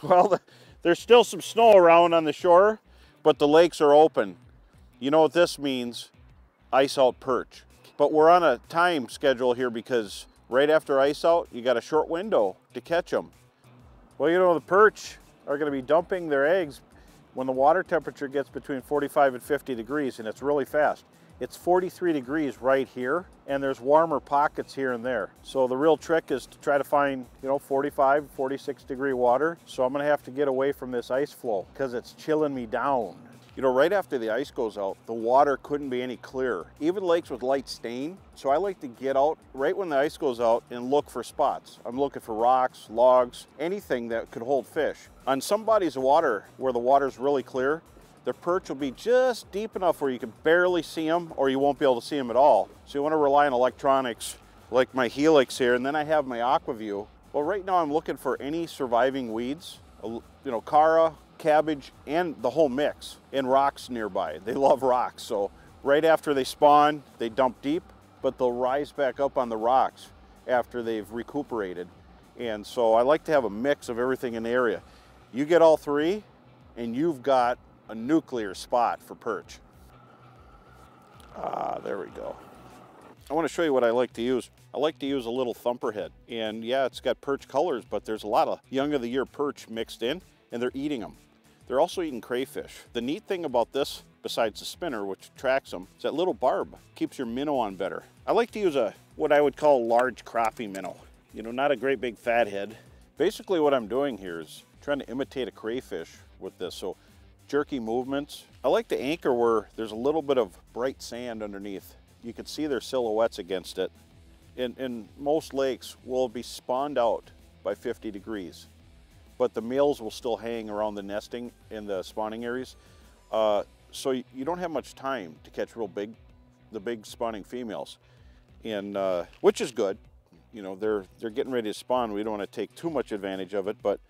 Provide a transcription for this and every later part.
Well, there's still some snow around on the shore, but the lakes are open. You know what this means? Ice out perch. But we're on a time schedule here because right after ice out, you got a short window to catch them. Well, you know, the perch are going to be dumping their eggs when the water temperature gets between 45 and 50 degrees, and it's really fast. It's 43 degrees right here, and there's warmer pockets here and there. So the real trick is to try to find, you know, 45, 46 degree water. So I'm gonna have to get away from this ice flow because it's chilling me down. You know, right after the ice goes out, the water couldn't be any clearer. Even lakes with light stain. So I like to get out right when the ice goes out and look for spots. I'm looking for rocks, logs, anything that could hold fish. On some bodies of water where the water's really clear, the perch will be just deep enough where you can barely see them or you won't be able to see them at all. So you want to rely on electronics like my Helix here, and then I have my Aqua-Vu. Well, right now I'm looking for any surviving weeds, you know, Cara, cabbage, and the whole mix, and rocks nearby. They love rocks, so right after they spawn, they dump deep, but they'll rise back up on the rocks after they've recuperated. And so I like to have a mix of everything in the area. You get all three, and you've got a nuclear spot for perch. Ah, there we go. I want to show you what I like to use. I like to use a little thumper head. And yeah, it's got perch colors, but there's a lot of young of the year perch mixed in, and they're eating them. They're also eating crayfish. The neat thing about this, besides the spinner, which tracks them, is that little barb keeps your minnow on better. I like to use what I would call a large crappie minnow. You know, not a great big fat head. Basically what I'm doing here is trying to imitate a crayfish with this. So jerky movements. I like to anchor where there's a little bit of bright sand underneath. You can see their silhouettes against it. In most lakes will be spawned out by 50 degrees. But the males will still hang around the nesting in the spawning areas. So you don't have much time to catch the big spawning females, and which is good. You know, they're getting ready to spawn. We don't want to take too much advantage of it, but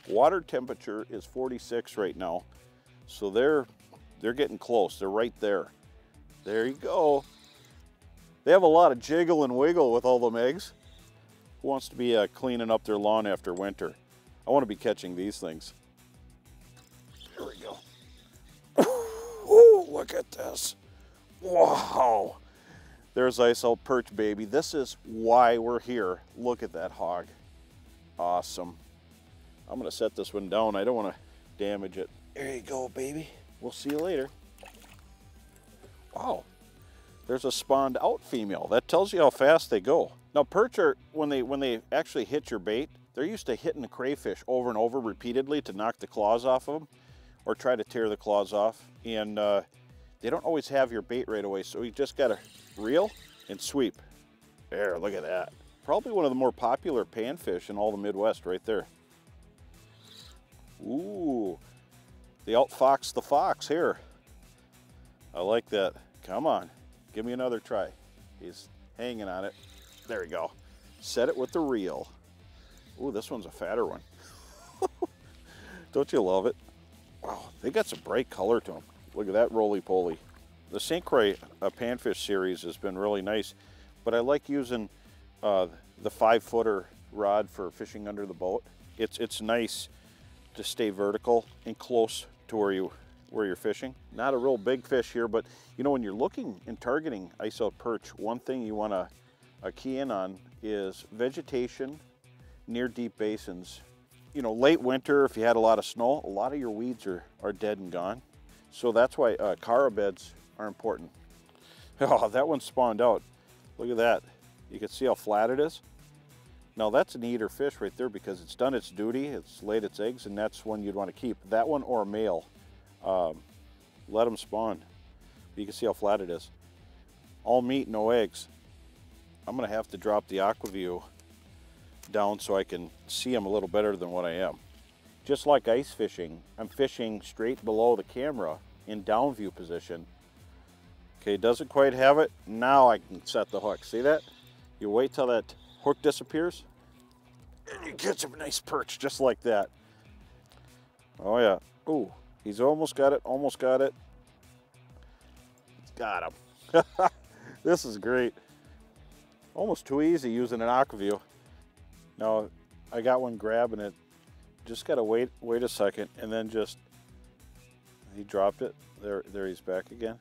water temperature is 46 right now. So they're getting close. They're right there. There you go. They have a lot of jiggle and wiggle with all them eggs. Who wants to be cleaning up their lawn after winter? I want to be catching these things. Here we go. Ooh, look at this. Wow. There's ice out perch, baby. This is why we're here. Look at that hog. Awesome. I'm going to set this one down. I don't want to damage it. There you go, baby. We'll see you later. Wow. There's a spawned out female. That tells you how fast they go. Now, perch are, when they actually hit your bait, they're used to hitting the crayfish over and over repeatedly to knock the claws off of them or try to tear the claws off. And they don't always have your bait right away, so you just got to reel and sweep. There, look at that. Probably one of the more popular panfish in all the Midwest right there. Ooh, they outfoxed the fox here. I like that. Come on, give me another try. He's hanging on it. There we go. Set it with the reel. Ooh, this one's a fatter one. Don't you love it? Wow, they got some bright color to them. Look at that roly-poly. The St. Croix Panfish Series has been really nice, but I like using the 5-footer rod for fishing under the boat. It's nice to stay vertical and close to where you're fishing. Not a real big fish here, but you know, when you're looking and targeting ice out perch, one thing you want to key in on is vegetation near deep basins. You know, late winter, if you had a lot of snow, a lot of your weeds are dead and gone. So that's why Cara beds are important. Oh, that one spawned out. Look at that. You can see how flat it is. Now that's an eater fish right there because it's done its duty, it's laid its eggs, and that's one you'd want to keep. That one or a male. Let them spawn. You can see how flat it is. All meat, no eggs. I'm going to have to drop the Aqua-Vu down so I can see them a little better than what I am. Just like ice fishing, I'm fishing straight below the camera in down view position. Okay, doesn't quite have it. Now I can set the hook. See that? You wait till that hook disappears and you catch a nice perch just like that. Oh yeah. Ooh, he's almost got it, almost got it. Got him. This is great. Almost too easy using an Aqua-Vu. Now I got one grabbing it Just gotta wait a second, and then just, he dropped it. There he's back again.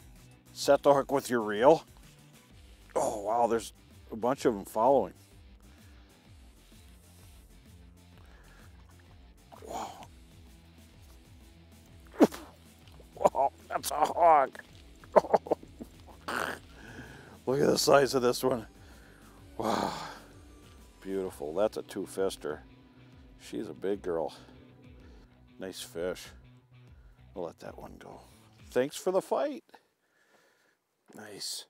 Set the hook with your reel. Oh wow, there's a bunch of them following. Wow. Wow, that's a hog. Look at the size of this one. Wow. Beautiful. That's a 2-fister. She's a big girl. Nice fish. We'll let that one go. Thanks for the fight. Nice.